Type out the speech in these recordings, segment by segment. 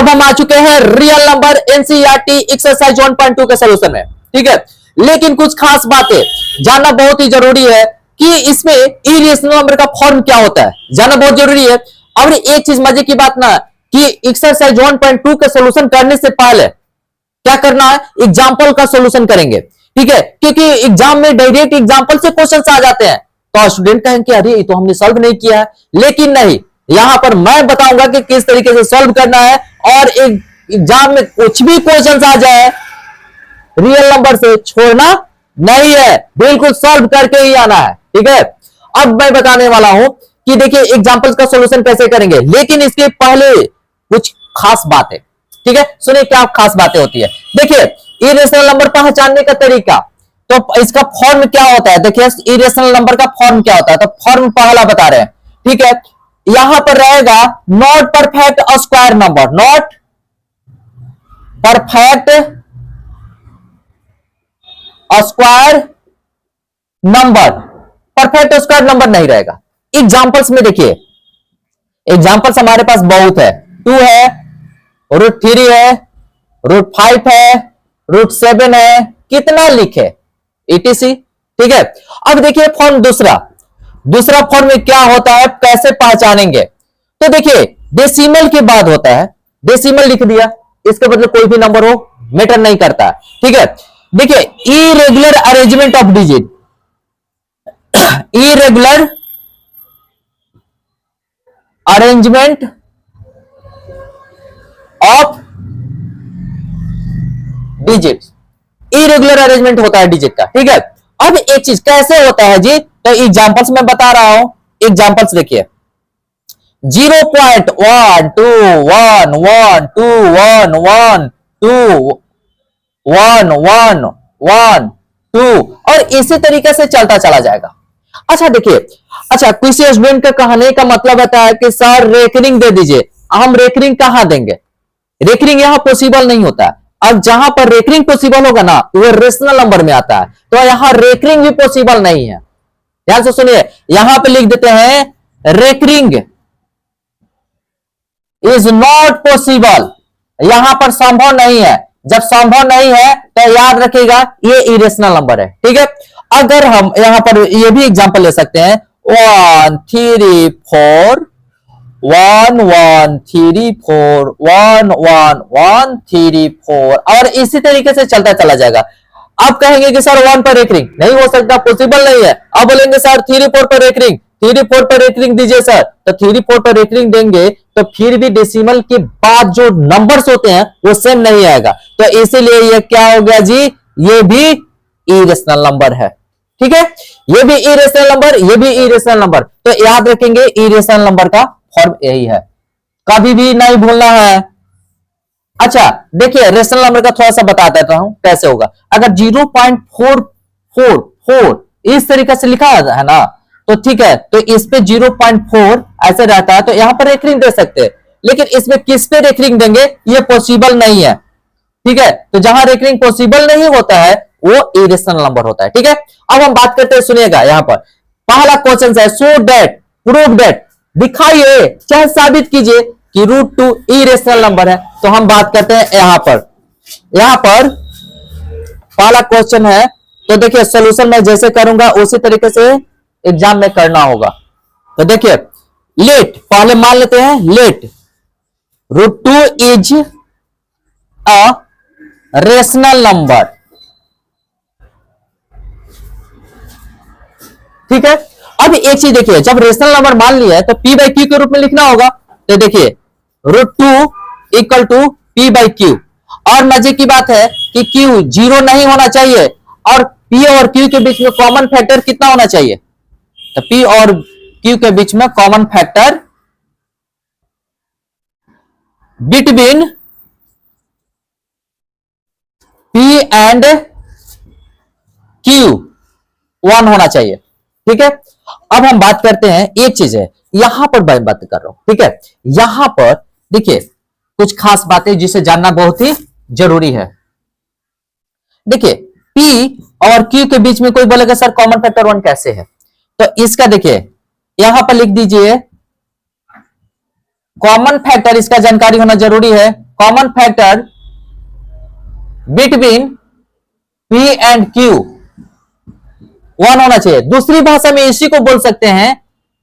अब हम आ चुके हैं रियल नंबर एनसीईआरटी एक्सरसाइज 1.2 के सोल्यूशन में। ठीक है, लेकिन कुछ खास बातें जानना बहुत ही जरूरी है कि इसमें इरेशनल नंबर का फॉर्म क्या होता है, जानना बहुत जरूरी है। और एक चीज मजे की बात ना कि एक्सरसाइज 1.2 के सोल्यूशन करने से पहले क्या करना है, एग्जाम्पल का सोल्यूशन करेंगे। ठीक है, क्योंकि एग्जाम में डायरेक्ट एग्जाम्पल से क्वेश्चन आ जाते हैं तो स्टूडेंट कहेंगे अरे ये तो हमने सॉल्व नहीं किया है, लेकिन नहीं, यहां पर मैं बताऊंगा कि किस तरीके से सॉल्व करना है। और एग्जाम में कुछ भी क्वेश्चन आ जाए रियल नंबर से छोड़ना नहीं है, बिल्कुल सॉल्व करके ही आना है। ठीक है, अब मैं बताने वाला हूं कि देखिए एग्जाम्पल्स का सॉल्यूशन कैसे करेंगे, लेकिन इसके पहले कुछ खास बातें। ठीक है, सुनिए क्या खास बातें होती है। देखिए इरेशनल नंबर पहचानने का तरीका, तो इसका फॉर्म क्या होता है। देखिए इरेशनल नंबर का फॉर्म क्या होता है, तो फॉर्म पहला बता रहे हैं। ठीक है, यहां पर रहेगा not perfect square number, not perfect square number, perfect square number नहीं रहेगा। एग्जांपल्स में देखिए, एग्जांपल्स हमारे पास बहुत है, 2 है, √3 है, √5 है, √7 है, कितना लिखे etc। ठीक है, अब देखिए फॉर्म दूसरा फॉर्म में क्या होता है, कैसे पहचानेंगे। तो देखिए डेसिमल के बाद होता है, डेसिमल लिख दिया, इसके बदले कोई भी नंबर हो मैटर नहीं करता। ठीक है, देखिए irregular arrangement of digit, irregular arrangement of digit, irregular arrangement होता है डिजिट का। ठीक है, अब एक चीज कैसे होता है जी, तो एग्जांपल्स में बता रहा हूं। एग्जांपल्स देखिए 0.12111211112 और इसी तरीके से चलता चला जाएगा। अच्छा देखिए, अच्छा किसी स्टूडेंट का कहने का मतलब होता है कि सर रेकरिंग दे दीजिए, हम रेकरिंग कहां देंगे, रेकरिंग यहां पॉसिबल नहीं होता है। अब जहां पर रेकरिंग पॉसिबल होगा ना वो रेशनल नंबर में आता है, तो यहां रेकरिंग भी पॉसिबल नहीं है। ध्यान से सुनिए, यहां पे लिख देते हैं रेकरिंग इज नॉट पॉसिबल, यहां पर संभव नहीं है। जब संभव नहीं है तो याद रखिएगा ये इरेशनल नंबर है। ठीक है, अगर हम यहां पर ये भी एग्जांपल ले सकते हैं 1 3 4 1 1 3 4 1 1 1 3 4 और इसी तरीके से चलता चला जाएगा। अब कहेंगे कि सर 1 पर रेकरिंग नहीं हो सकता, पॉसिबल नहीं है। अब बोलेंगे सर 3 4 पर रेकरिंग, 3 4 पर रेकरिंग दीजिए सर, तो 3 4 पर रेकरिंग देंगे तो फिर भी डेसिमल के बाद जो नंबर्स होते हैं वो सेम नहीं आएगा, तो इसीलिए ये क्या हो गया जी, ये भी इरेशनल नंबर है। ठीक है, ये भी इरेशनल नंबर, ये भी इरेशनल नंबर, तो याद रखेंगे इरेशनल नंबर का फॉर्म यही है, कभी भी नहीं भूलना है। अच्छा देखिए रेशनल नंबर का थोड़ा सा बता देता हूं कैसे होगा। अगर 0.444 इस तरीके से लिखा है ना, तो ठीक है, तो इस पे 0.4 ऐसे रहता है तो यहां पर रेकरिंग दे सकते हैं, लेकिन इसमें किस पे रेकरिंग देंगे ये पॉसिबल नहीं है। ठीक है, तो जहां रेकरिंग पॉसिबल नहीं होता है वो इरेशनल नंबर होता है। ठीक है, अब हम बात करते हैं, सुनिएगा यहां पर पहला क्वेश्चन है शो दैट, प्रूव दैट, दिखाइए चाहे साबित कीजिए कि √2 इरेशनल नंबर है। तो हम बात करते हैं यहां पर पहला क्वेश्चन है, तो देखिए सॉल्यूशन मैं जैसे करूंगा उसी तरीके से एग्जाम में करना होगा। तो देखिए लेट, पहले मान लेते हैं let √2 is a rational number. ठीक है, अब एक चीज देखिए, जब रेशनल नंबर मान लिया है तो p/q के रूप में लिखना होगा। तो देखिए √2 इक्वल टू p/q, और मजे की बात है कि q 0 नहीं होना चाहिए और p और q के बीच में कॉमन फैक्टर कितना होना चाहिए, तो p और q के बीच में common factor between p and q 1 होना चाहिए। ठीक है, अब हम बात करते हैं, एक चीज है यहां पर मैं बात कर रहा हूं। ठीक है, यहां पर देखिए कुछ खास बातें जिसे जानना बहुत ही जरूरी है। देखिए P और Q के बीच में कोई बोलेगा सर कॉमन फैक्टर 1 कैसे है, तो इसका देखिए यहां पर लिख दीजिए कॉमन फैक्टर, इसका जानकारी होना जरूरी है। Common factor between P and Q 1 होना चाहिए। दूसरी भाषा में इसी को बोल सकते हैं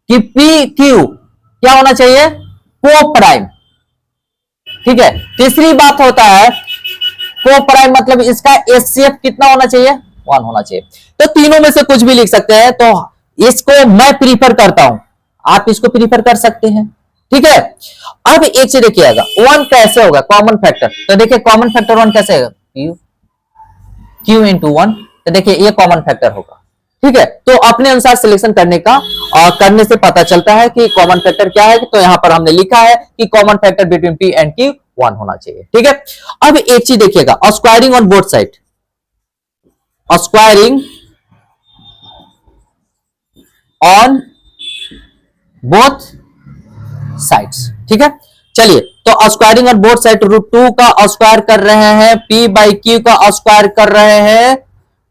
कि पी क्यू क्या होना चाहिए, को प्राइम। ठीक है, तीसरी बात होता है को प्राइम, मतलब इसका एचसीएफ कितना होना चाहिए, 1 होना चाहिए। तो तीनों में से कुछ भी लिख सकते हैं, तो इसको मैं प्रीफर करता हूं, आप इसको प्रीफर कर सकते हैं। ठीक है, अब एक चीज देखिएगा 1 कैसे होगा कॉमन फैक्टर, तो देखिए कॉमन फैक्टर 1 कैसे होगा, क्यू इंटू 1, तो देखिए ये कॉमन फैक्टर होगा। ठीक है, तो अपने अनुसार सिलेक्शन करने का करने से पता चलता है कि कॉमन फैक्टर क्या है। तो यहां पर हमने लिखा है कि common factor between P and Q 1 होना चाहिए। ठीक है, अब एक चीज देखिएगा, squaring on both side, squaring on both sides. ठीक है, चलिए तो स्क्वायरिंग ऑन बोथ साइड, √2 का स्क्वायर कर रहे हैं, p बाई क्यू का स्क्वायर कर रहे हैं।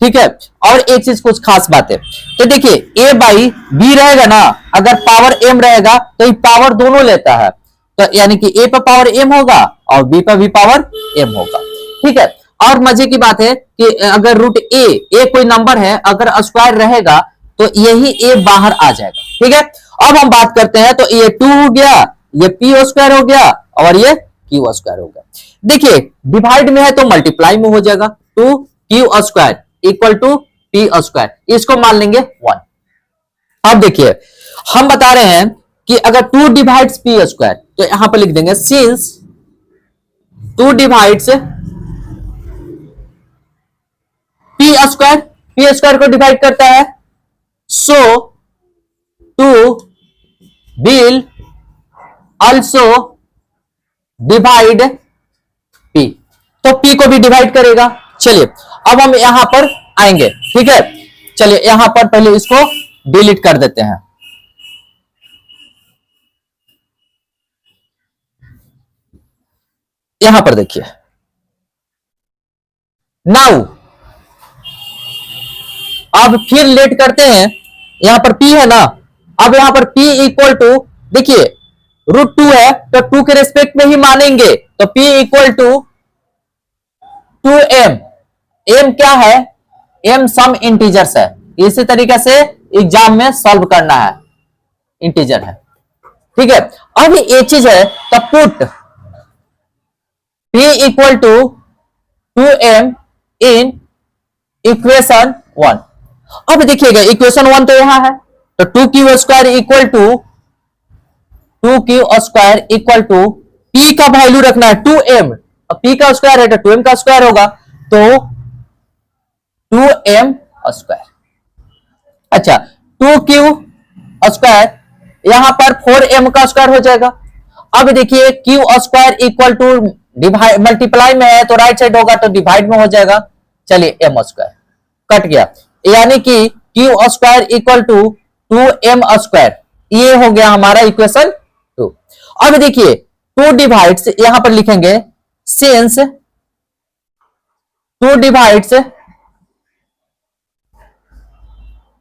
ठीक है, और एक चीज कुछ खास बात है, तो देखिए a बाई बी रहेगा ना, अगर पावर m रहेगा तो ये पावर दोनों लेता है, तो यानी कि a पर पावर m होगा और b पर भी पावर m होगा। ठीक है, और मजे की बात है कि अगर √a कोई नंबर है, अगर स्क्वायर रहेगा तो यही a बाहर आ जाएगा। ठीक है, अब हम बात करते हैं, तो ये 2 हो गया, ये p स्क्वायर हो गया और ये q स्क्वायर हो गया। देखिए डिवाइड में है तो मल्टीप्लाई में हो जाएगा, 2q square equal to p square, इसको मान लेंगे 1। अब देखिए हम बता रहे हैं कि अगर 2 डिवाइड्स p स्क्वायर, तो यहां पर लिख देंगे सिंस 2 डिवाइड्स p स्क्वायर को डिवाइड करता है, सो 2 will also divide p, तो p को भी डिवाइड करेगा। चलिए अब हम यहां पर आएंगे। ठीक है, चलिए यहां पर पहले इसको डिलीट कर देते हैं। यहां पर देखिए नाउ, अब फिर लेट करते हैं, यहां पर p है ना, अब यहां पर p इक्वल टू, देखिए √2 है तो 2 के रेस्पेक्ट में ही मानेंगे, तो p equal to 2m, m क्या है, m सम इंटीजर्स है, इसी तरीके से एग्जाम में सॉल्व करना है, इंटीजर है। ठीक है, अब ये चीज है, तो put p equal to 2m in equation 1। अब देखिएगा इक्वेशन 1 तो यहां है, तो 2q square equal to 2q square equal to p का वैल्यू रखना है 2m, p का स्क्वायर है तो 2m का स्क्वायर होगा, तो 2m स्क्वायर। अच्छा 2q स्क्वायर, यहां पर 4m का स्क्वायर हो जाएगा। अब देखिए q square equal to divide, multiply में है तो राइट साइड होगा तो डिवाइड में हो जाएगा। चलिए m स्क्वायर कट गया, यानी कि q square equal to 2m square, ये हो गया हमारा इक्वेशन 2। अब देखिए 2 डिवाइड्स, यहां पर लिखेंगे सिंस 2 डिवाइड्स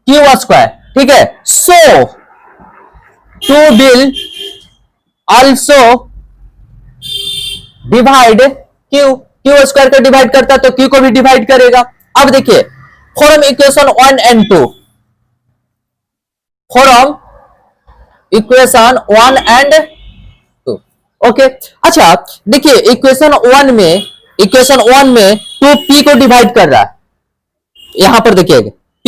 q स्क्वायर। ठीक है, सो 2 will also divide q square को डिवाइड करता है तो q को भी डिवाइड करेगा। अब देखिए from equation 1 and 2, from equation 1 and 2। Okay, अच्छा देखिए इक्वेशन 1 में 2p को डिवाइड कर रहा है, यहां पर देखिएगा p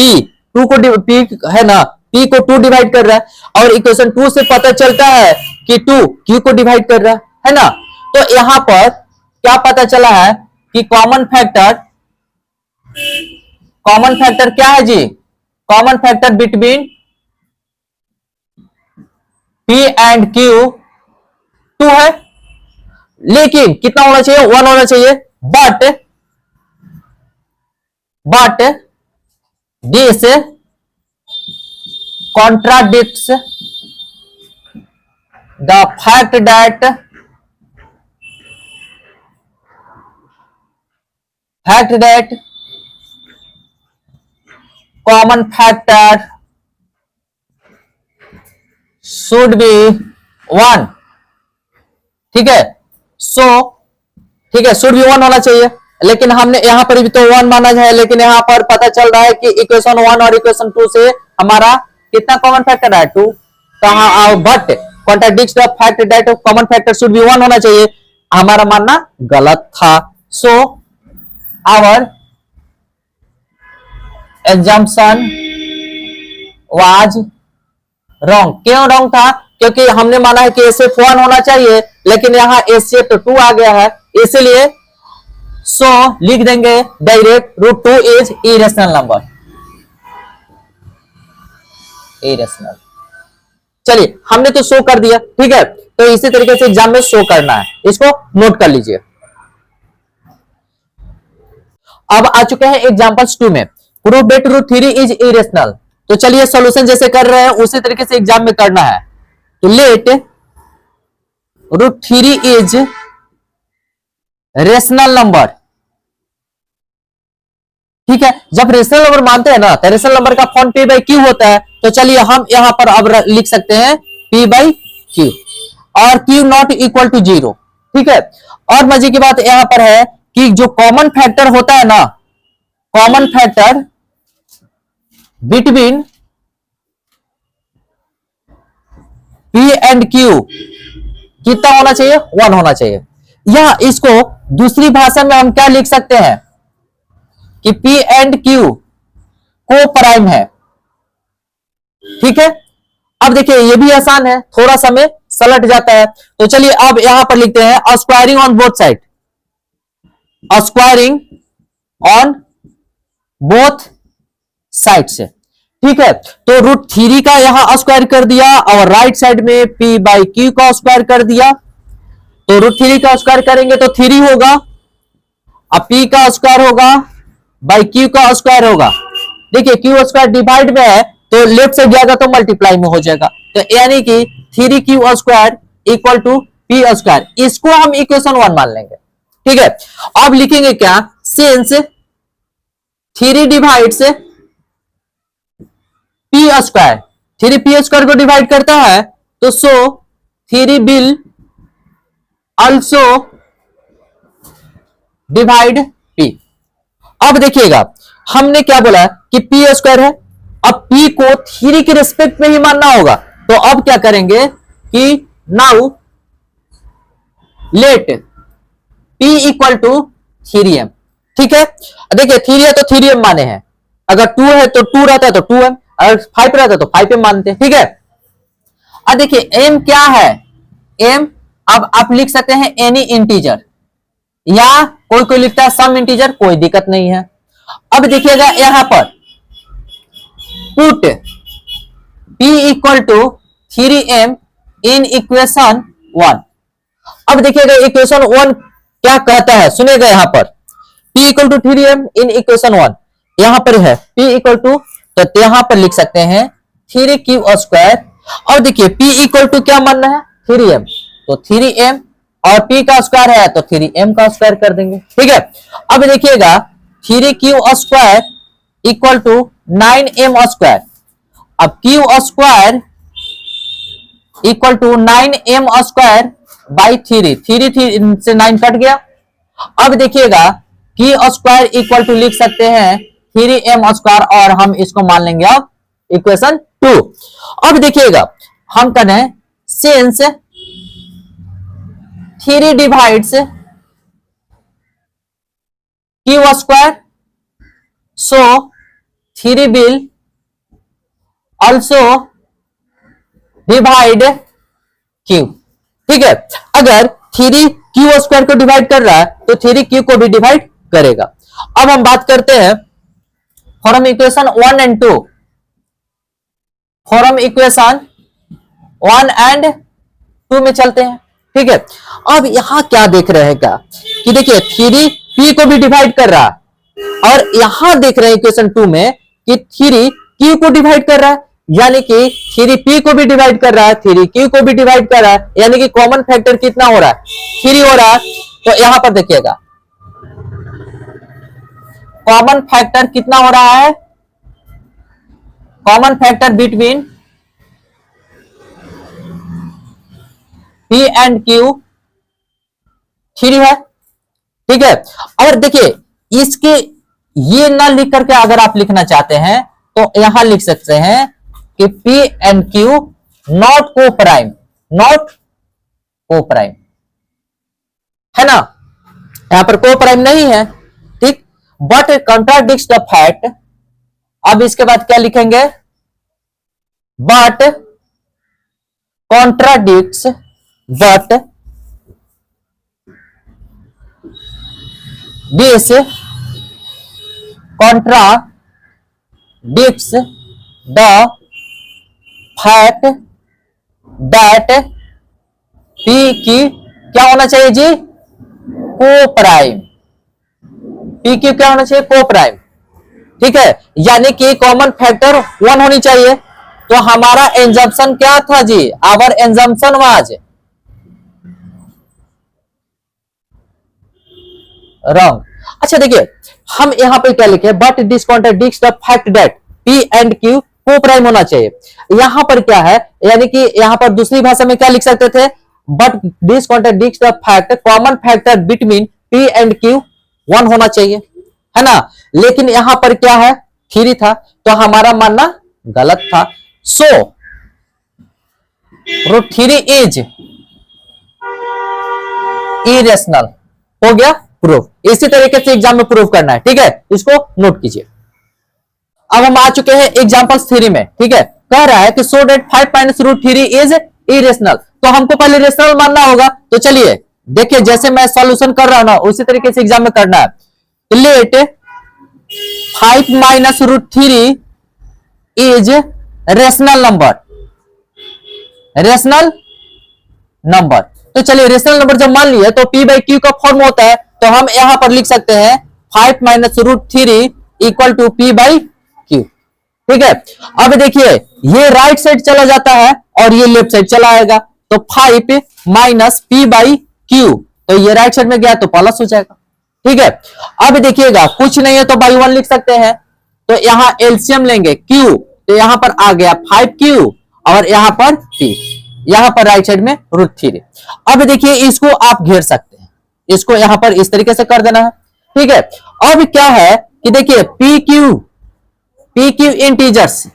है ना, p को 2 डिवाइड कर रहा है, और इक्वेशन 2 से पता चलता है कि 2 q को डिवाइड कर रहा है ना। तो यहां पर क्या पता चला है कि कॉमन फैक्टर क्या है जी, common factor between p and q 2 है, लेकिन कितना होना चाहिए, 1 होना चाहिए, but this contradicts the fact that common factor should be 1। ठीक है, सो ठीक है, शुड भी 1 होना चाहिए, लेकिन हमने यहां पर भी तो 1 माना है, लेकिन यहां पर पता चल रहा है कि इक्वेशन 1 और इक्वेशन 2 से हमारा कितना कॉमन फैक्टर है 2, तो but contradicts the fact that common factor should be 1 होना चाहिए, हमारा मानना गलत था। So our assumption was wrong. क्यों रॉन्ग था? क्योंकि हमने माना है कि एसएफ 1 होना चाहिए, लेकिन यहां एसएफ तो 2 आ गया है, इसलिए सो लिख देंगे direct √2 is irrational number, irrational. चलिए हमने तो शो कर दिया, ठीक है, तो इसी तरीके से एग्जाम में शो करना है, इसको नोट कर लीजिए। अब आ चुके हैं एग्जांपल्स 2 में, प्रूव दैट √3 इज इरेशनल। तो चलिए सॉल्यूशन जैसे कर रहे हैं उसी तरीके से एग्जाम में करना है। तो लेट √3 इज रेशनल नंबर, ठीक है। जब रेशनल नंबर मानते हैं ना, तो रेशनल नंबर का फॉर्म P बाई Q होता है। तो चलिए हम यहां पर अब लिख सकते हैं P बाई Q और Q नॉट इक्वल टू 0, ठीक है। और मजे की बात यहां पर है कि जो कॉमन फैक्टर होता है ना, common factor between P and Q कितना होना चाहिए? 1 होना चाहिए। या इसको दूसरी भाषा में हम क्या लिख सकते हैं कि P एंड Q को प्राइम है, ठीक है। अब देखिए ये भी आसान है, थोड़ा समय सलट जाता है। तो चलिए अब यहां पर लिखते हैं squaring on both side, squaring on both side से, ठीक है। तो √3 का यहां स्क्वायर कर दिया और राइट साइड में P बाई Q का स्क्वायर कर दिया। तो √3 का स्क्वायर करेंगे तो 3 होगा, अब P का स्क्वायर होगा बाई Q का स्क्वायर होगा। देखिए Q स्क्वायर डिवाइड में है तो लेफ्ट से जाएगा तो मल्टीप्लाई में हो जाएगा, तो यानी कि 3Q square equal to P square, इसको हम इक्वेशन 1 मान लेंगे, ठीक है। अब लिखेंगे क्या? Since 3 divides P square, 3 P square को डिवाइड करता है, तो सो 3 विल ऑल्सो डिवाइड P। अब देखिएगा हमने क्या बोला कि P स्क्वायर है, अब P को 3 के रिस्पेक्ट में ही मानना होगा। तो अब क्या करेंगे कि now let P equal to 3m, ठीक है। देखिए 3 है तो 3m माने हैं, अगर 2 है तो 2 रहता है तो 2m, अगर 5 रहता है तो 5m मानते हैं, ठीक है। अब देखिए m क्या है? m अब आप लिख सकते हैं एनी इंटीजर, या कोई कोई लिखता है सम इंटीजर, कोई दिक्कत नहीं है। अब देखिएगा यहां पर put P equal to 3m in equation 1। अब देखिएगा इक्वेशन 1 क्या कहता है, सुनेगा यहां पर P equal to 3m in equation 1, यहां पर है P इक्वल टू, तो यहां पर लिख सकते हैं 3Q स्क्वायर। और देखिए P इक्वल टू क्या मानना है? 3m, तो 3m और P का स्क्वायर है तो 3m का स्क्वायर कर देंगे, ठीक है। अब देखिएगा 3Q square equal to 9m square, अब Q square equal to 9m square by 3 से 9 कट गया। अब देखिएगा Q स्क्वायर इक्वल टू लिख सकते हैं 3m स्क्वायर, और हम इसको मान लेंगे अब इक्वेशन 2। अब देखिएगा हम करें since 3 divides Q square, so 3 will also divide Q, ठीक है। अगर 3Q स्क्वायर को डिवाइड कर रहा है तो 3Q को भी डिवाइड करेगा। अब हम बात करते हैं form equation 1 and 2, form equation 1 and 2 में चलते हैं, ठीक है। अब यहां क्या देख रहे हैं क्या कि देखिए 3P को भी डिवाइड कर रहा है, और यहां देख रहे हैं इक्वेशन 2 में कि 3Q को डिवाइड कर रहा है, यानी कि 3P को भी डिवाइड कर रहा है, 3Q को भी डिवाइड कर रहा है, यानी कि कॉमन फैक्टर कितना हो रहा है? 3 हो रहा है। तो यहां पर देखिएगा कॉमन फैक्टर कितना हो रहा है? Common factor between P and Q 3 है, ठीक है। और देखिए इसके ये ना लिख करके अगर आप लिखना चाहते हैं तो यहां लिख सकते हैं कि पी एंड क्यू नॉट को प्राइम, नॉट को प्राइम, है ना, यहां पर को प्राइम नहीं है, ठीक। बट कॉन्ट्राडिक्ट्स द फैक्ट, अब इसके बाद क्या लिखेंगे, but contradicts, but this contradicts the fact that P की क्या होना चाहिए जी, को प्राइम, P की क्या होना चाहिए, को प्राइम, ठीक है। यानी कि कॉमन फैक्टर 1 होनी चाहिए। तो हमारा एंजम्पशन क्या था जी, आवर एंजम्पशन वाज रॉन्ग। अच्छा देखिए हम यहां पे क्या लिखे, but this contradicts the fact that P and Q को प्राइम होना चाहिए। यहां पर क्या है, यानी कि यहां पर दूसरी भाषा में क्या लिख सकते थे, but this contradicts the fact common factor between P and Q 1 होना चाहिए, है ना। लेकिन यहां पर क्या है, 3 था, तो हमारा मानना गलत था। सो √3 इज इरेशनल, हो गया प्रूफ। इसी तरीके से एग्जाम में प्रूफ करना है, ठीक है, इसको नोट कीजिए। अब हम आ चुके हैं एग्जांपल 3 में, ठीक है। कह रहा है कि सो डेट 5 माइनस √3 इज इरेशनल, तो हमको पहले रेशनल मानना होगा। तो चलिए देखिए जैसे मैं सॉल्यूशन कर रहा हूं ना उसी तरीके से एग्जाम में करना है। तो let 5 minus √3 is rational number, rational number. तो चलिए रेशनल नंबर जब मान लिए तो P बाई Q का फॉर्म होता है, तो हम यहां पर लिख सकते हैं 5 minus √3 equal to P by Q, ठीक है। अब देखिए ये राइट साइड चला जाता है और ये लेफ्ट साइड चला आएगा, तो 5 माइनस P बाई Q, तो ये राइट साइड में गया तो प्लस हो जाएगा, ठीक है। अब देखिएगा कुछ नहीं है तो बाई 1 लिख सकते हैं, तो यहां एलसीएम लेंगे Q, तो यहां पर आ गया 5Q और यहां पर P, यहां पर राइट साइड में √3। अब देखिए इसको आप घेर सकते हैं, इसको यहां पर इस तरीके से कर देना है, ठीक है। अब क्या है कि देखिए PQ इंटीजर्स,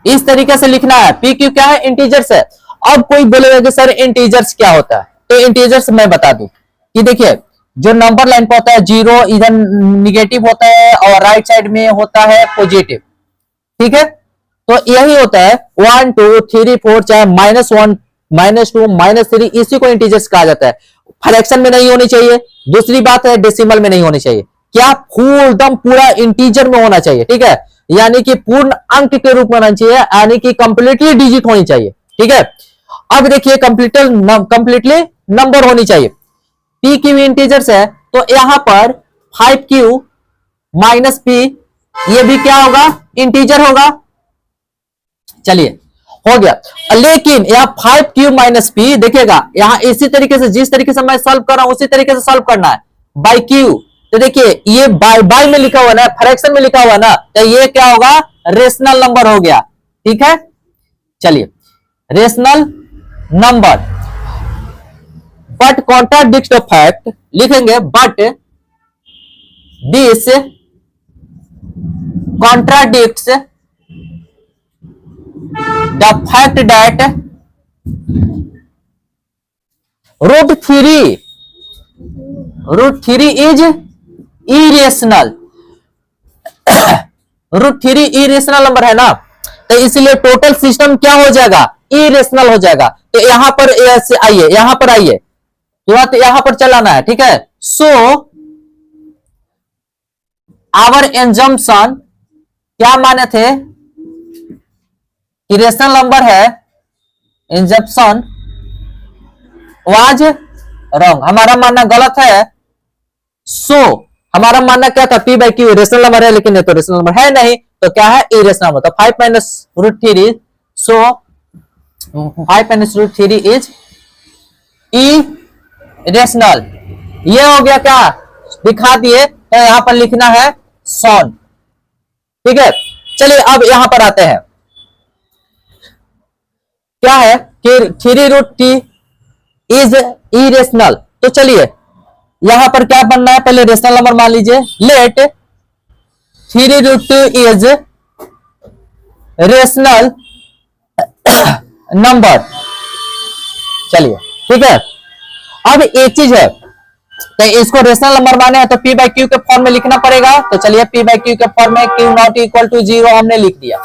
इस तरीके से लिखना है, PQ क्या है, इंटीजर्स है। अब कोई बोलेगा कि सर इंटीजर्स क्या होता है, तो इंटीजर्स मैं बता दूं कि देखिए जो नंबर लाइन पर होता है 0 इधर निगेटिव होता है और राइट साइड में होता है पॉजिटिव, ठीक है। तो यही होता है 1 2 3 4, चाहे -1 -2 -3, इसी को इंटीजर्स कहा जाता है। फ्रैक्शन में नहीं होनी चाहिए, दूसरी बात है डेसिमल में नहीं होनी चाहिए, क्या फुल दम पूरा इंटीजर में होना चाहिए, ठीक है। यानी कि पूर्ण अंक के रूप में होना चाहिए, यानी कि कंप्लीटली डिजिट होनी चाहिए, ठीक है। अब देखिए कंप्लीटली नंबर होनी चाहिए। P Q इंटीजर्स है तो यहां पर 5Q माइनस P, ये भी क्या होगा, इंटीजर होगा। चलिए हो गया, लेकिन यहां 5Q माइनस P देखिएगा, यहां इसी तरीके से जिस तरीके से मैं सॉल्व कर रहा हूं उसी तरीके से सॉल्व करना है बाई Q। तो देखिए ये बाय में लिखा हुआ ना, फ्रैक्शन में लिखा हुआ ना, तो ये क्या होगा, रेशनल नंबर हो गया, ठीक है। चलिए rational number, but contradicts the fact लिखेंगे, but this contradicts the fact that √3 is irrational. √3 irrational number है ना, तो इसलिए टोटल सिस्टम क्या हो जाएगा, इरेशनल हो जाएगा। तो यहां पर आइए, यहां पर आइए, तुरंत यहां पर चलाना है, ठीक है। सो आवर एंजम्पशन क्या माने थे, इरेशनल नंबर है, एंजम्पशन वाज रॉन्ग, हमारा मानना गलत है। सो हमारा मानना क्या था, P by Q rational number है, लेकिन ये तो रेशनल नंबर है नहीं, तो क्या है, इरेशनल नंबर। तो 5 minus √3, so 5 minus √3 is irrational. ये हो गया, क्या दिखा दिए, तो यहां पर लिखना है सॉन, ठीक है। चलिए अब यहां पर आते हैं, क्या है कि 3 √t इज इरेशनल। तो चलिए यहां पर क्या बनना है, पहले रेशनल नंबर मान लीजिए। Let 3√2 is rational number. चलिए ठीक है। अब एक चीज है, तो इसको रेशनल नंबर माने हैं तो पी बाई क्यू के फॉर्म में लिखना पड़ेगा। तो चलिए पी बाई क्यू के फॉर्म में क्यू नॉट इक्वल टू 0 हमने लिख दिया।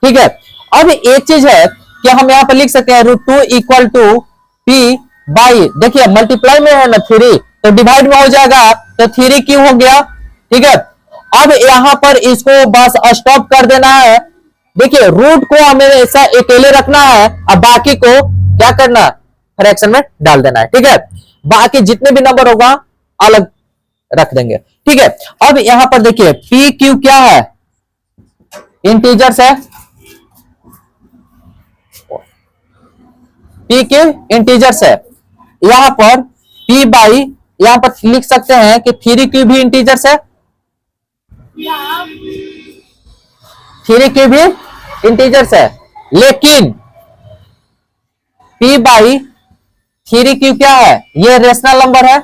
ठीक है। अब एक चीज है कि हम यहां पर लिख सकते हैं √2 इक्वल टू पी बाई, देखिए मल्टीप्लाई में है ना 3, तो डिवाइड में हो जाएगा, तो 3 क्यू हो गया। ठीक है। अब यहां पर इसको बस स्टॉप कर देना है। देखिए रूट को हमें ऐसा अकेले रखना है, अब बाकी को क्या करना है, फ्रैक्शन में डाल देना है। ठीक है। बाकी जितने भी नंबर होगा अलग रख देंगे। ठीक है। अब यहां पर देखिए पी क्यू क्या है, इंटीजर्स है। पी क्यू इंटीजर्स है। यहां पर पी बाई, यहां पर लिख सकते हैं कि 3 क्यू भी इंटीजर्स है। 3 क्यू भी इंटीजर्स है, लेकिन पी बाई 3 क्यू क्या है, ये रेशनल नंबर है,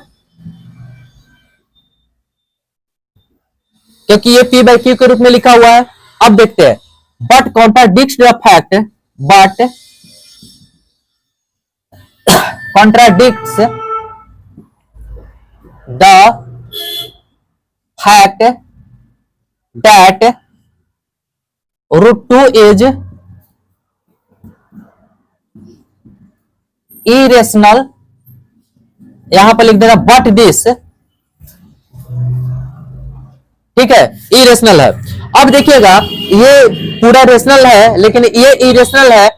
क्योंकि ये पी बाई क्यू के रूप में लिखा हुआ है। अब देखते हैं, but contradicts the fact, but contradicts the fact that √2 is irrational, यहां पर लिख देना बट दिस, ठीक है, इरेशनल है। अब देखिएगा ये पूरा रेशनल है लेकिन ये इरेशनल है।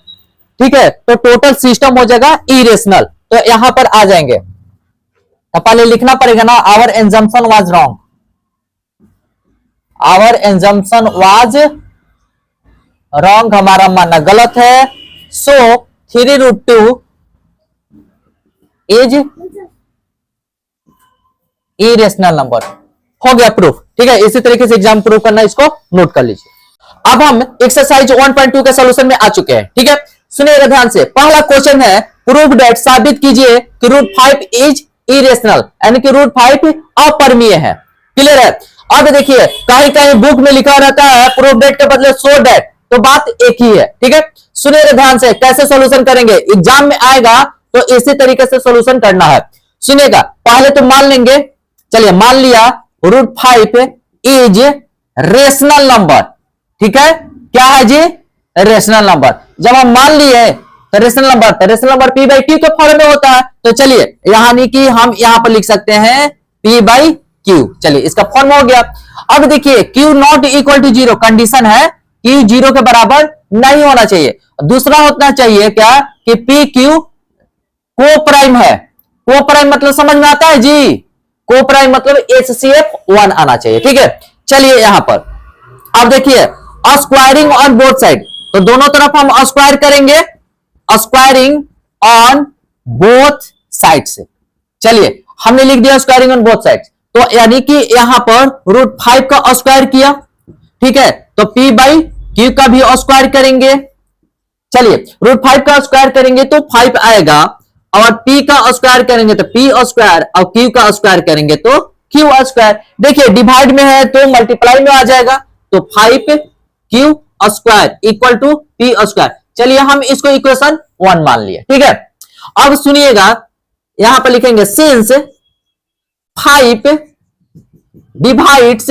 ठीक है। तो टोटल सिस्टम हो जाएगा इरेशनल, तो यहां पर आ जाएंगे। तो पहले लिखना पड़ेगा ना, our assumption was wrong, our assumption was wrong, हमारा मानना गलत है। सो 3√2 इज इरेशनल नंबर, हो गया प्रूफ। ठीक है। इसी तरीके से एग्जाम प्रूफ करना, इसको नोट कर लीजिए। अब हम एक्सरसाइज 1.2 के सॉल्यूशन में आ चुके हैं। ठीक है। सुनिएगा ध्यान से, पहला क्वेश्चन है प्रूव दैट, साबित कीजिए कि √5 इज इरेशनल, यानी कि √5 अपरिमेय है। क्लियर है। अब देखिए कहीं कहीं बुक में लिखा रहता है प्रूव दैट के बदले सो दैट, तो बात एक ही है। ठीक है। सुनिएगा ध्यान से, कैसे सॉल्यूशन करेंगे, एग्जाम में आएगा तो इसी तरीके से सॉल्यूशन करना है। सुनिएगा, पहले तो मान लेंगे, चलिए मान लिया √5 इज रेशनल नंबर। ठीक है। क्या है जी, रेशनल नंबर। जब हम मान लिए तो rational number P by Q के फॉर्म में होता है। तो चलिए यानी कि हम यहां पर लिख सकते हैं पी बाई क्यू। चलिए इसका फॉर्म हो गया। अब देखिए Q not equal to 0, condition है क्यू 0 के बराबर नहीं होना चाहिए। दूसरा होना चाहिए क्या, कि पी क्यू को प्राइम है। को प्राइम मतलब समझ में आता है जी, को प्राइम मतलब HCF 1 आना चाहिए। ठीक है। चलिए यहां पर अब देखिए स्क्वायरिंग ऑन बोथ साइड, तो दोनों तरफ हम स्क्वायर करेंगे, स्क्वायरिंग ऑन बोथ साइड से। चलिए हमने लिख दिया स्क्वायरिंग ऑन बोथ साइड, तो यानी कि यहां पर √5 का स्क्वायर किया। ठीक है। तो पी बाई क्यू का भी स्क्वायर करेंगे। चलिए √5 का स्क्वायर करेंगे तो 5 आएगा, और p का स्क्वायर करेंगे तो p स्क्वायर, और q का स्क्वायर करेंगे तो q स्क्वायर। देखिए डिवाइड में है तो मल्टीप्लाई में आ जाएगा, तो 5q square equal to p square. चलिए हम इसको इक्वेशन 1 मान लिए। ठीक है। अब सुनिएगा यहां पर लिखेंगे since 5 divides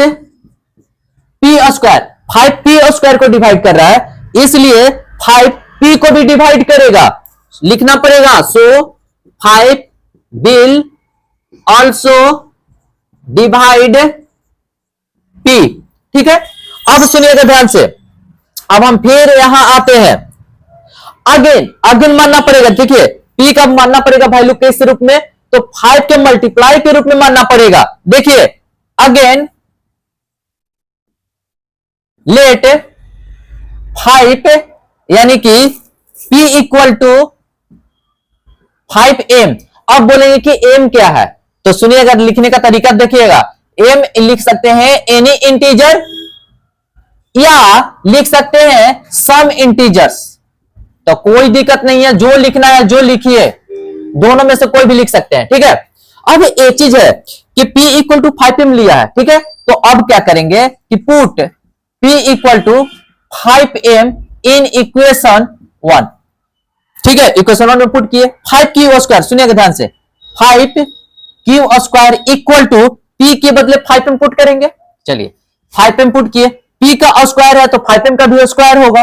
p square, 5p square को डिवाइड कर रहा है, इसलिए 5p को भी डिवाइड करेगा, लिखना पड़ेगा। सो 5 विल ऑल्सो डिवाइड p। ठीक है। अब सुनिएगा ध्यान से, अब हम फिर यहां आते हैं, अगेन मानना पड़ेगा। देखिए p का मानना पड़ेगा वैल्यू किस रूप में, तो 5 के मल्टीप्लाई के रूप में मानना पड़ेगा। देखिए अगेन लेट 5 यानी कि p इक्वल टू 5m। अब बोलेंगे कि m क्या है, तो सुनिएगा लिखने का तरीका देखिएगा, m लिख सकते हैं एनी इंटीजर, या लिख सकते हैं सम इंटीजर्स, तो कोई दिक्कत नहीं है, जो लिखना है जो लिखिए, दोनों में से कोई भी लिख सकते हैं। ठीक है। अब एक चीज है कि P इक्वल टू 5m लिया है, ठीक है, तो अब क्या करेंगे कि put P equal to 5m in equation 1, ठीक है, इक्वेशन 1 में पुट किए 5q², सुनिएगा ध्यान से, 5q² इक्वल टू P के बदले 5m पुट करेंगे। चलिए 5m पुट किए, P का स्क्वायर है तो 5m का भी स्क्वायर होगा।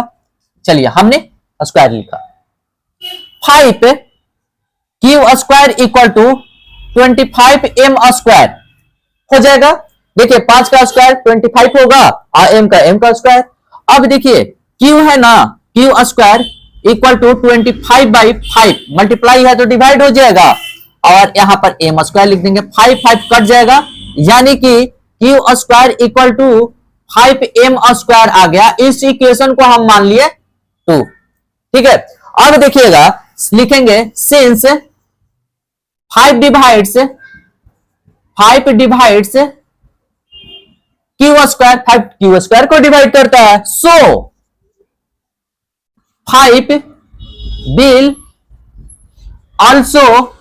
चलिए हमने स्क्वायर लिखा, 5q² इक्वल टू 25m² हो जाएगा। देखिए 5 का स्क्वायर 25 होगा और m का स्क्वायर। अब देखिए q है ना, q² इक्वल टू 25/5 मल्टीप्लाई है तो डिवाइड हो जाएगा और यहां पर m² लिख देंगे, 5 कट जाएगा, यानी कि q² इक्वल टू 5m² आ गया। इस इक्वेशन को हम मान लिए 2, ठीक है। अब देखिएगा लिखेंगे सिंस 5 डिवाइड्स q², 5 q² को डिवाइड करता है, सो 5 विल ऑल्सो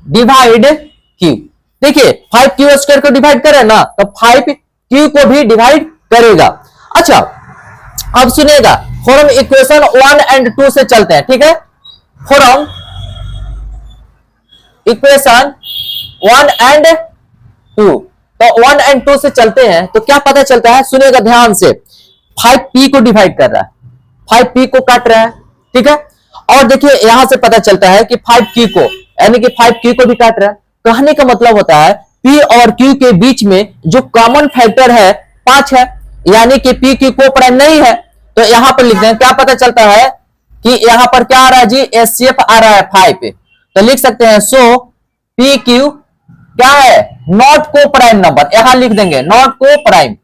डिवाइड q। देखिए 5 q² को डिवाइड करे ना तो 5 q को भी डिवाइड करेगा। अच्छा अब सुनिएगा, फ्रॉम इक्वेशन 1 एंड 2 से चलते हैं, ठीक है, फ्रॉम इक्वेशन 1 एंड 2, तो 1 एंड 2 से चलते हैं तो क्या पता चलता है, सुनिएगा ध्यान से, 5p को डिवाइड कर रहा है, 5p को काट रहा है, ठीक है, और देखिए यहां से पता चलता है कि 5q को, यानी कि 5q को भी काट रहा है। कहने का मतलब होता है p और q के बीच में जो कॉमन फैक्टर है 5 है, यानी कि p q को प्राइम नहीं है, तो यहां पर लिख दें, क्या पता चलता है कि यहां पर क्या आ रहा है जी, एचसीएफ आ रहा है 5, तो लिख सकते हैं सो पी क्यू क्या है, नॉट को प्राइम नंबर, यहां लिख देंगे नॉट को प्राइम,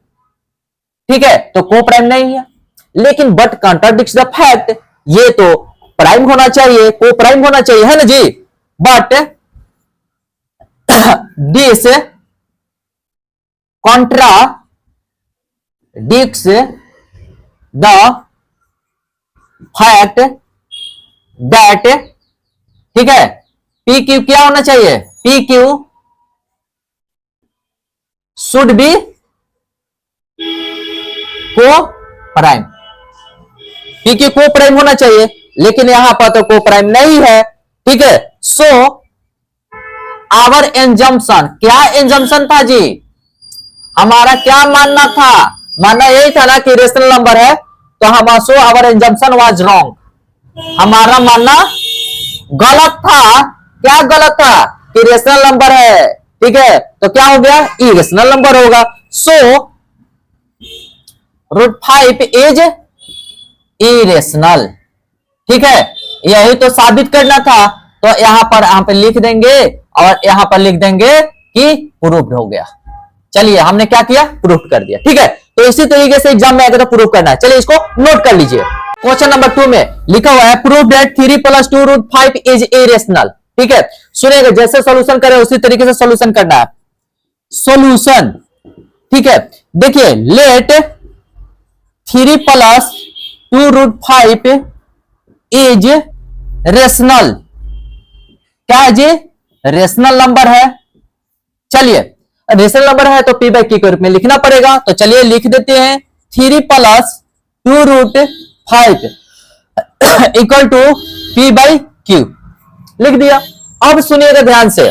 ठीक है, तो को प्राइम नहीं है, लेकिन बट कॉन्ट्राडिक्ट्स द फैक्ट, ये तो प्राइम होना चाहिए, को प्राइम होना चाहिए, है ना जी, but this contradicts the fact that, ठीक है, पी क्यू क्या होना चाहिए, P Q should be coprime, P Q को प्राइम होना चाहिए, लेकिन यहां पर तो को प्राइम नहीं है, ठीक है। सो आवर एंजम्पशन, क्या एंजम्पशन था जी, हमारा क्या मानना था, मानना यही था ना कि रेशनल नंबर है, तो हम so our assumption was wrong, हमारा मानना गलत था। क्या गलत था कि रेशनल नंबर है, ठीक है, तो क्या हो गया, इरेशनल नंबर होगा। सो √5 इज इरेशनल, ठीक है, यही तो साबित करना था, तो यहां पे लिख देंगे और यहां पर लिख देंगे कि प्रूव्ड हो गया। चलिए हमने क्या किया, प्रूव कर दिया, ठीक है। तो इसी तरीके से एग्जाम में अगर प्रूव करना है, चलिए इसको नोट कर लीजिए। क्वेश्चन नंबर 2 में लिखा हुआ है प्रूव दैट 3 + 2 √5 इज इरेशनल, ठीक है, सुनिएगा, जैसे सॉल्यूशन करें उसी तरीके से सॉल्यूशन करना है। सॉल्यूशन, ठीक है, देखिए लेट 3 + 2 √5 इज रेशनल, क्या है जी, रेशनल नंबर है। चलिए रेशनल नंबर है तो p/q के रूप में लिखना पड़ेगा, तो चलिए लिख देते हैं 3 + 2 √5 इक्वल टू p/q, लिख दिया। अब सुनिएगा ध्यान से,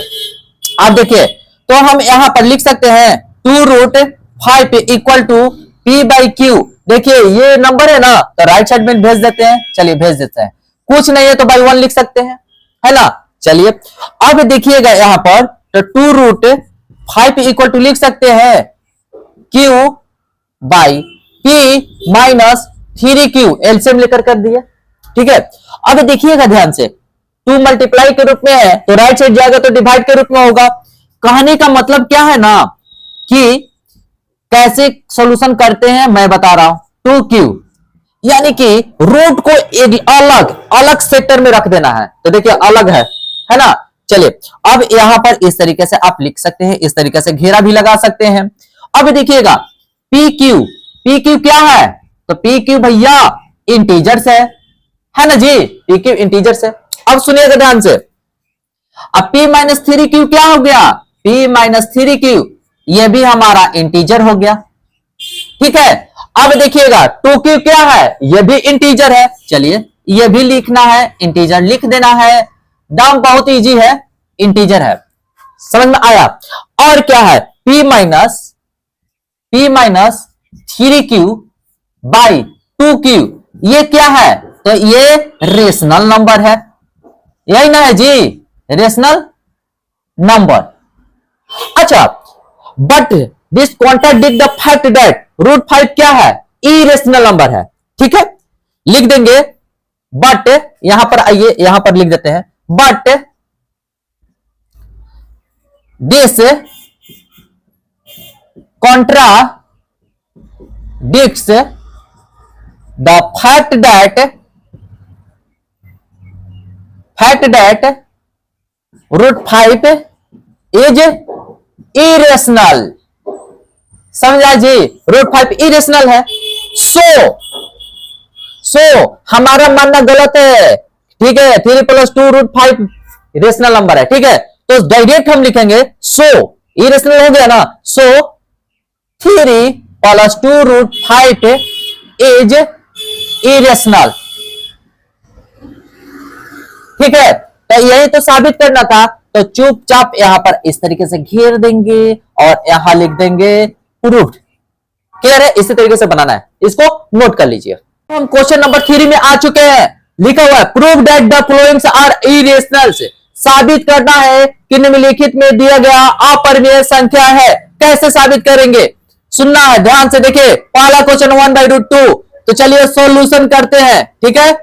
आप देखिए, तो हम यहां पर लिख सकते हैं 2 √5 इक्वल टू p/q, देखिए ये नंबर है ना, तो राइट साइड में भेज देते हैं, चलिए भेज देते हैं, कुछ नहीं है तो बाई 1 लिख सकते हैं, है ना। चलिए अब देखिएगा यहां पर, तो 2 √5 इक्वल टू लिख सकते हैं q/p - 3q, एलसीएम लेकर कर दिया, ठीक है। अब देखिएगा ध्यान से, 2 मल्टीप्लाई के रूप में है तो राइट साइड जाएगा तो डिवाइड के रूप में होगा। कहने का मतलब क्या है ना कि कैसे सॉल्यूशन करते हैं मैं बता रहा हूं, 2q, यानी कि रूट को एक अलग अलग सेक्टर में रख देना है, तो देखिए अलग है ना। चलिए अब यहां पर इस तरीके से आप लिख सकते हैं, इस तरीके से घेरा भी लगा सकते हैं। अब देखिएगा PQ क्या है, तो PQ भैया इंटीजर्स है ना जी, PQ इंटीजर्स है। अब सुनिएगा ध्यान से, अब p माइनस थ्री क्यू क्या हो गया, p माइनस थ्री क्यू, ये भी हमारा इंटीजर हो गया। ठीक है, अब देखिएगा 2q क्या है, ये भी इंटीजर है। चलिए ये भी लिखना है, इंटीजर लिख देना है। दाम बहुत इजी है, इंटीजर है, समझ में आया। और क्या है, p minus three Q by 2q, ये क्या है, तो ये रेशनल नंबर है, यही ना है जी, रेशनल नंबर। अच्छा, but this contradict the fact that root 5 क्या है, इरेशनल नंबर है। ठीक है, लिख देंगे, बट यहां पर आइए, यहां पर लिख देते हैं, but this contradicts the fact that root 5 is irrational। समझा जी, रूट 5 इरेशनल है। सो हमारा मानना गलत है। ठीक है, 3 + 2 रूट 5 रेशनल नंबर है। ठीक है, तो डायरेक्ट हम लिखेंगे सो, इरेशनल हो गया ना, सो 3 + 2 रूट 5 इज इरेशनल। ठीक है, तो यही तो साबित करना था, तो चुपचाप यहां पर इस तरीके से घेर देंगे और यहां लिख देंगे प्रूव्ड। क्लियर है, इसी तरीके से बनाना है, इसको नोट कर लीजिए। हम क्वेश्चन नंबर 3 में आ चुके हैं, लिखा हुआ है prove that the followings are irrationals. साबित करना है कि निम्नलिखित में दिया गया अपरिमेय संख्या है। कैसे साबित करेंगे, सुनना है ध्यान से। देखिए पहला क्वेश्चन 1/√2, तो चलिए सॉल्यूशन करते हैं। ठीक है,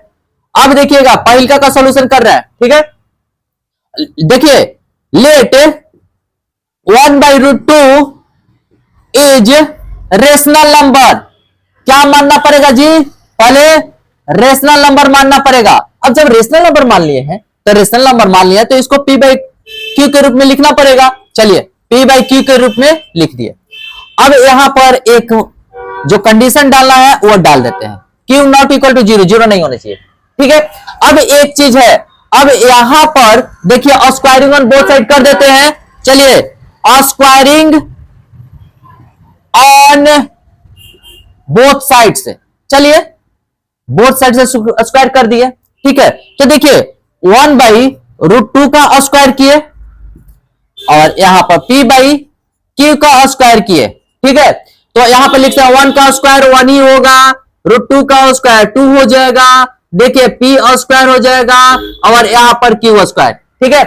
अब देखिएगा पहिलका का सॉल्यूशन कर रहे हैं। ठीक है, देखिए लेट 1/√2 इज रेशनल नंबर। क्या मानना पड़ेगा जी, पहले रेशनल नंबर मानना पड़ेगा। अब जब रेशनल नंबर मान लिए हैं, तो रेशनल नंबर मान लिया तो इसको p/q के रूप में लिखना पड़ेगा। चलिए p/q के रूप में लिख दिए। अब यहां पर एक जो कंडीशन डालना है वो डाल देते हैं, q नॉट इक्वल टू 0, 0 नहीं होना चाहिए। ठीक है, अब एक चीज है, अब यहां पर देखिए स्क्वायरिंग ऑन बोथ साइड कर देते हैं। चलिए स्क्वायरिंग ऑन बोथ साइड से, चलिए बोथ साइड से स्क्वायर कर दिए। ठीक है, तो देखिए 1/√2 का स्क्वायर किए और यहां पर p/q का स्क्वायर किए। ठीक है, तो यहां पर लिखते हैं 1 का स्क्वायर 1 ही होगा, √2 का स्क्वायर 2 हो जाएगा। देखिए p स्क्वायर हो जाएगा और यहां पर q स्क्वायर। ठीक है,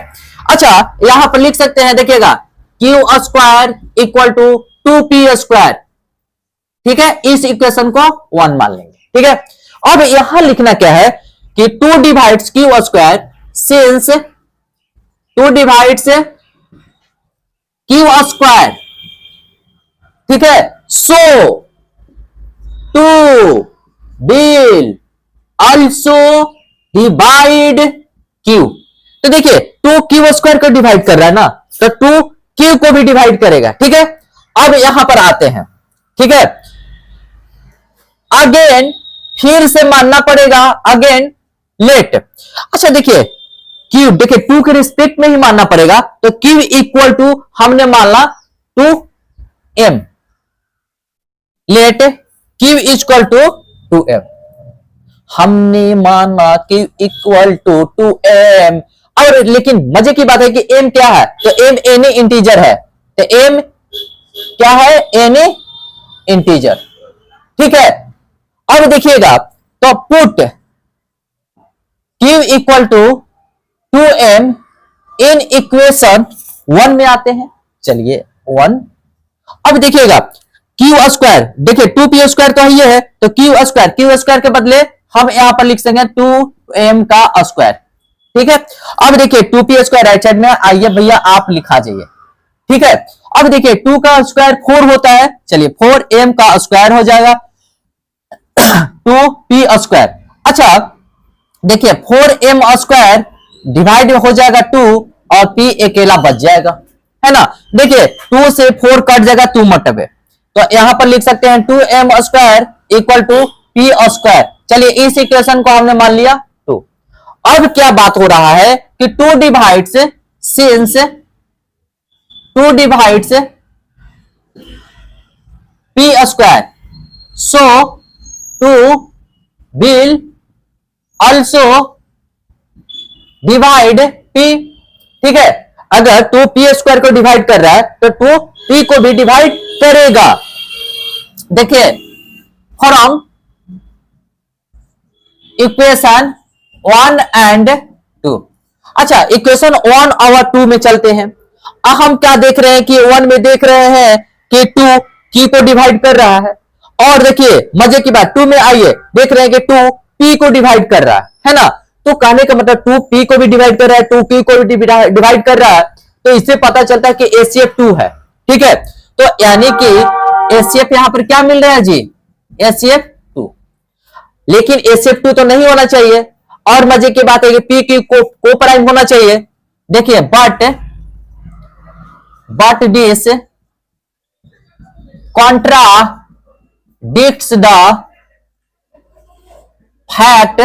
अच्छा यहां पर लिख सकते हैं, देखिएगा q square equal to 2p square. ठीक है, इस इक्वेशन को 1 मान लेंगे। ठीक है, अब यहां लिखना क्या है कि 2 divides q square, since 2 divides q square. ठीक है, सो 2 विल also डिवाइड q। तो देखिए 2q स्क्वायर को डिवाइड कर रहा है ना, तो 2q को भी डिवाइड करेगा। ठीक है, अब यहां पर आते हैं। ठीक है, अगेन फिर से मानना पड़ेगा, अगेन लेट। अच्छा देखिए q, देखिए 2 के रिस्पेक्ट में ही मानना पड़ेगा, तो q इक्वल टू हमने माना 2m, late q equal to 2m, हमने माना q इक्वल टू 2m। और लेकिन मजे की बात है कि m क्या है, तो m एनी इंटीजर है, तो m क्या है, एनी इंटीजर। ठीक है, अब देखिएगा तो put q equal to 2m in equation 1 में आते हैं। चलिए 1, अब देखिएगा q स्क्वायर, देखिए 2p स्क्वायर तो ये है, तो q स्क्वायर के बदले हम यहां पर लिख सकते हैं 2m का स्क्वायर। ठीक है, अब देखिए 2p स्क्वायर राइट साइड में, आइए भैया आप लिखा जाइए। ठीक है, अब देखिए 2 का स्क्वायर 4 होता है, चलिए 4m का स्क्वायर हो जाएगा 2p स्क्वायर। अच्छा देखिए 4m स्क्वायर डिवाइड हो जाएगा 2 और p अकेला बच जाएगा, है ना। देखिए 2 से 4 कट जाएगा, 2 मटबे, तो यहां पर लिख सकते हैं 2m square equal to p square. चलिए इस इक्वेशन को हमने मान लिया 2। अब क्या बात हो रहा है कि 2 divides since 2 divides p square, so 2 will also divide p। ठीक है, अगर 2 p स्क्वायर को डिवाइड कर रहा है तो 2 p को भी डिवाइड करेगा। देखिए फ्रॉम इक्वेशन 1 एंड 2। अच्छा, इक्वेशन 1 और 2 में चलते हैं। अब हम क्या देख रहे हैं कि 1 में देख रहे हैं कि 2 q को डिवाइड कर रहा है, और देखिए मजे की बात 2 में आइए देख रहे हैं कि 2 p को डिवाइड कर रहा है ना। तो कहने का मतलब 2 p को भी डिवाइड कर रहा है, 2 q को भी डिवाइड कर रहा है, तो इससे पता चलता है कि HCF 2 है। ठीक है, तो यानी कि HCF यहां पर क्या मिल रहा है जी, HCF 2। लेकिन HCF 2 तो नहीं होना चाहिए, और मजे की बात है कि p q को प्राइम होना चाहिए। देखिए but this contradicts the fact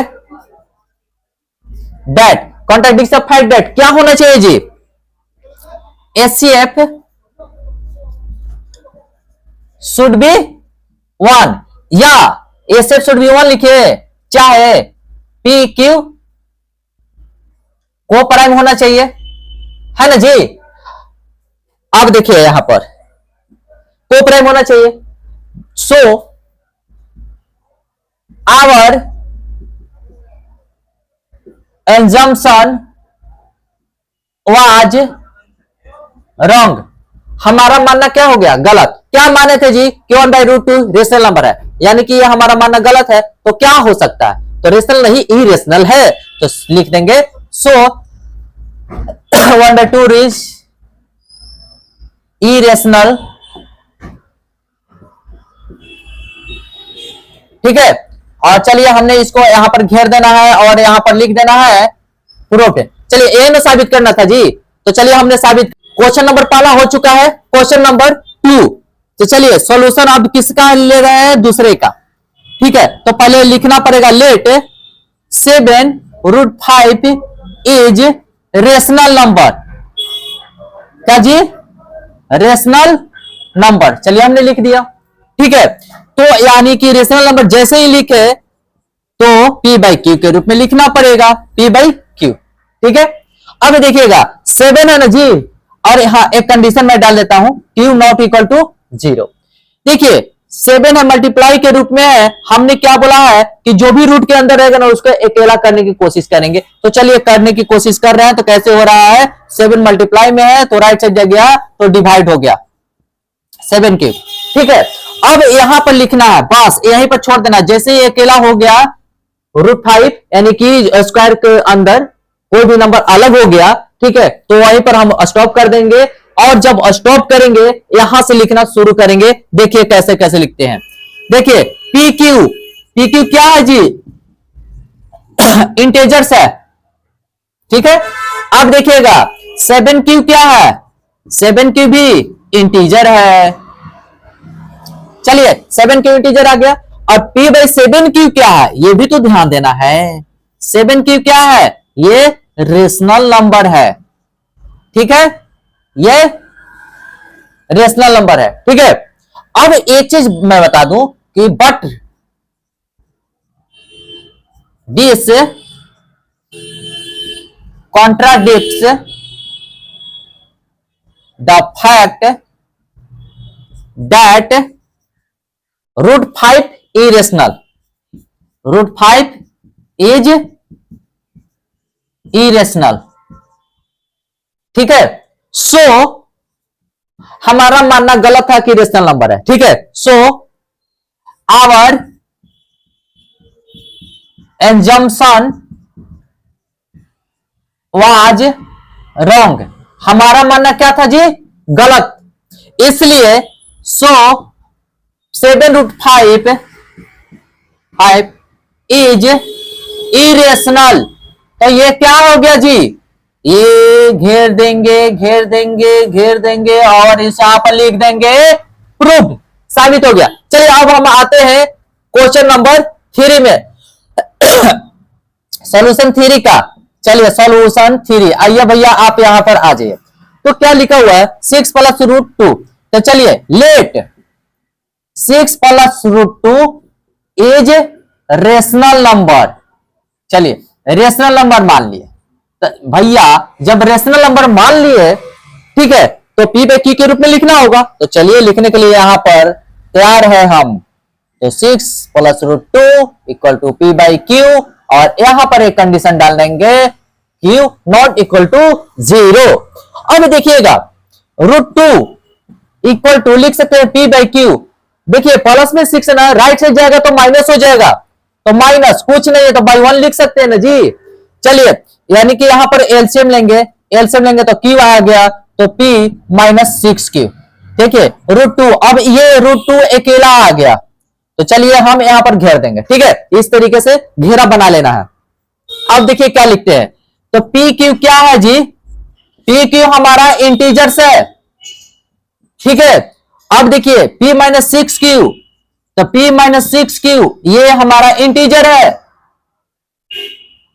that क्या होना चाहिए जी, HCF should be 1, या HCF should be 1 लिखिए, चाहे p q को प्राइम होना चाहिए, है ना जी। अब देखिए यहां पर को प्राइम होना चाहिए, so our assumption was wrong। हमारा मानना क्या हो गया, गलत। क्या माने थे जी कि 1/√2 रेशनल नंबर है, यानी कि ये हमारा मानना गलत है। तो क्या हो सकता है, तो रेशनल नहीं इरेशनल है, तो लिख देंगे सो 1/2 इज इरेशनल। ठीक है, और चलिए हमने इसको यहां पर घेर देना है और यहां पर लिख देना है प्रूफ। चलिए ए में साबित करना था जी, तो चलिए हमने साबित, क्वेश्चन नंबर पहला हो चुका है, क्वेश्चन नंबर 2। तो चलिए सॉल्यूशन अब किसका ले रहे हैं, दूसरे का। ठीक है, तो पहले लिखना पड़ेगा लेट 7√5 इज रेशनल नंबर। क्या जी, रेशनल नंबर। चलिए हमने लिख दिया। ठीक है, तो यानी कि रेशनल नंबर जैसे ही लिखे तो p/q के रूप में लिखना पड़ेगा, p/q। ठीक है, अब देखिएगा 7 है ना जी, और यहां एक कंडीशन मैं डाल देता हूं, q नॉट इक्वल टू 0। देखिए 7 है मल्टीप्लाई के रूप में है, हमने क्या बोला है कि जो भी रूट के अंदर रहेगा ना उसको अकेला करने की कोशिश करेंगे। तो चलिए करने की कोशिश कर रहे हैं, तो कैसे हो रहा है, 7 मल्टीप्लाई में है तो राइट साइड गया तो डिवाइड हो गया 7 क्यूब। ठीक है, अब यहां पर लिखना है, बस यहीं पर छोड़ देना। जैसे ही अकेला हो गया √5 यानी कि स्क्वायर के अंदर कोई भी नंबर अलग हो गया, ठीक है, तो वहीं पर हम स्टॉप कर देंगे, और जब स्टॉप करेंगे यहां से लिखना शुरू करेंगे। देखिए कैसे कैसे लिखते हैं, देखिए PQ क्या है जी, इंटेजर्स है। ठीक है, अब देखिएगा 7Q क्या है, 7Q भी इंटीजर है। चलिए 7Q इंटीजर आ गया, और p/7Q क्या है, ये भी तो ध्यान देना है। 7Q क्या है, ये रेशनल नंबर है। ठीक है, ये रेशनल नंबर है। ठीक है, अब एक चीज मैं बता दूं कि but this contradicts the fact that √5 irrational, √5 is irrational। ठीक है, सो हमारा मानना गलत था कि रेशनल नंबर है। ठीक है, so our assumption was wrong। हमारा मानना क्या था जी, गलत। इसलिए सो 7√5 इज इरेशनल। तो ये क्या हो गया जी, ये घेर देंगे घेर देंगे घेर देंगे और इस यहां पर लिख देंगे प्रूफ, साबित हो गया। चलिए अब हम आते हैं क्वेश्चन नंबर 3 में, सॉल्यूशन थ्योरी का। चलिए सॉल्यूशन 3, आइए भैया आप यहां पर आ जाइए। तो क्या लिखा हुआ है 6 प्लस रूट 2। तो चलिए let 6 plus root 2 is rational number. चलिए रेशनल नंबर मान लिए। तो भैया जब रेशनल नंबर मान लिए, ठीक है, तो पी बाई क्यू के रूप में लिखना होगा। तो चलिए लिखने के लिए यहां पर तैयार है हम। तो 6 plus root 2 equal to P by Q, और यहां पर एक कंडीशन डाल देंगे क्यू नॉट इक्वल टू 0। अब देखिएगा रूट 2 इक्वल टू लिख सकते हैं पी बाई क्यू। देखिए प्लस में 6 है ना, राइट साइड जाएगा तो माइनस हो जाएगा, तो माइनस कुछ नहीं है तो बाई 1 लिख सकते हैं ना जी। चलिए यानी कि यहां पर एलसीएम लेंगे, एलसीएम लेंगे तो क्यू आ गया, तो पी माइनस 6 क्यू। देखिए रूट 2, अब ये रूट 2 अकेला आ गया, तो चलिए हम यहां पर घेर देंगे, ठीक है, इस तरीके से घेरा बना लेना है। अब देखिए क्या लिखते हैं, तो पी क्यू क्या है जी, पी क्यू हमारा इंटीजर्स है, ठीक है। अब देखिए p माइनस 6q, तो p माइनस 6q ये हमारा इंटीजर है।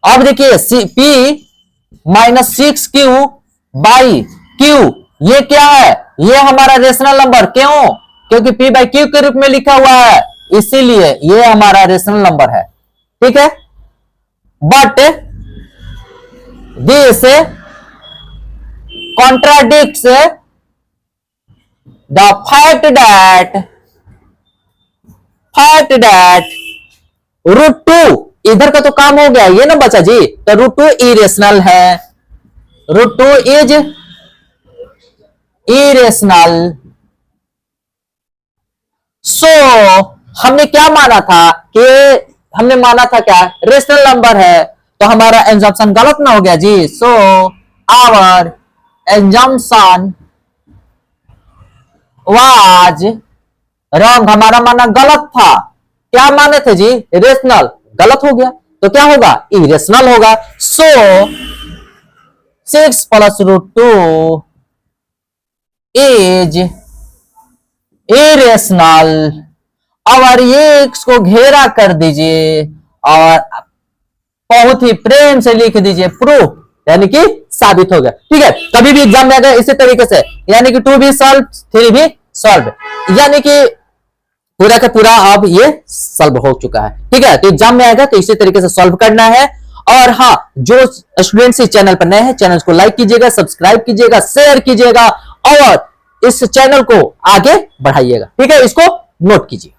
अब देखिए p minus 6q by q ये क्या है, ये हमारा रेशनल नंबर, क्यों, क्योंकि p बाई q के रूप में लिखा हुआ है, इसीलिए ये हमारा रेशनल नंबर है, ठीक है। But this contradicts the fact that root 2 इधर का तो काम हो गया, ये ना बचा जी, तो रूट 2 इरेशनल है, रूट 2 इज इरेशनल। सो हमने क्या माना था कि हमने माना था क्या रेशनल नंबर है, तो हमारा एग्जम्पशन गलत ना हो गया जी। So our assumption was wrong, हमारा माना गलत था। क्या माने थे जी, रेशनल, गलत हो गया, तो क्या होगा इरेशनल होगा। सो 6 प्लस रूट 2 इज इरेशनल। और ये इसको घेरा कर दीजिए और बहुत ही प्रेम से लिख दीजिए प्रूफ, यानी कि साबित हो गया, ठीक है। कभी भी एग्जाम में अगर इसी तरीके से, यानी कि 2 भी सॉल्व 3 भी सॉल्व, यानी कि पूरा का पूरा अब ये सॉल्व हो चुका है, ठीक है। तो एग्जाम में आएगा तो इसी तरीके से सॉल्व करना है। और हाँ, जो स्टूडेंट्स इस चैनल पर नए हैं, चैनल को लाइक कीजिएगा, सब्सक्राइब कीजिएगा, शेयर कीजिएगा और इस चैनल को आगे बढ़ाइएगा, ठीक है, इसको नोट कीजिए।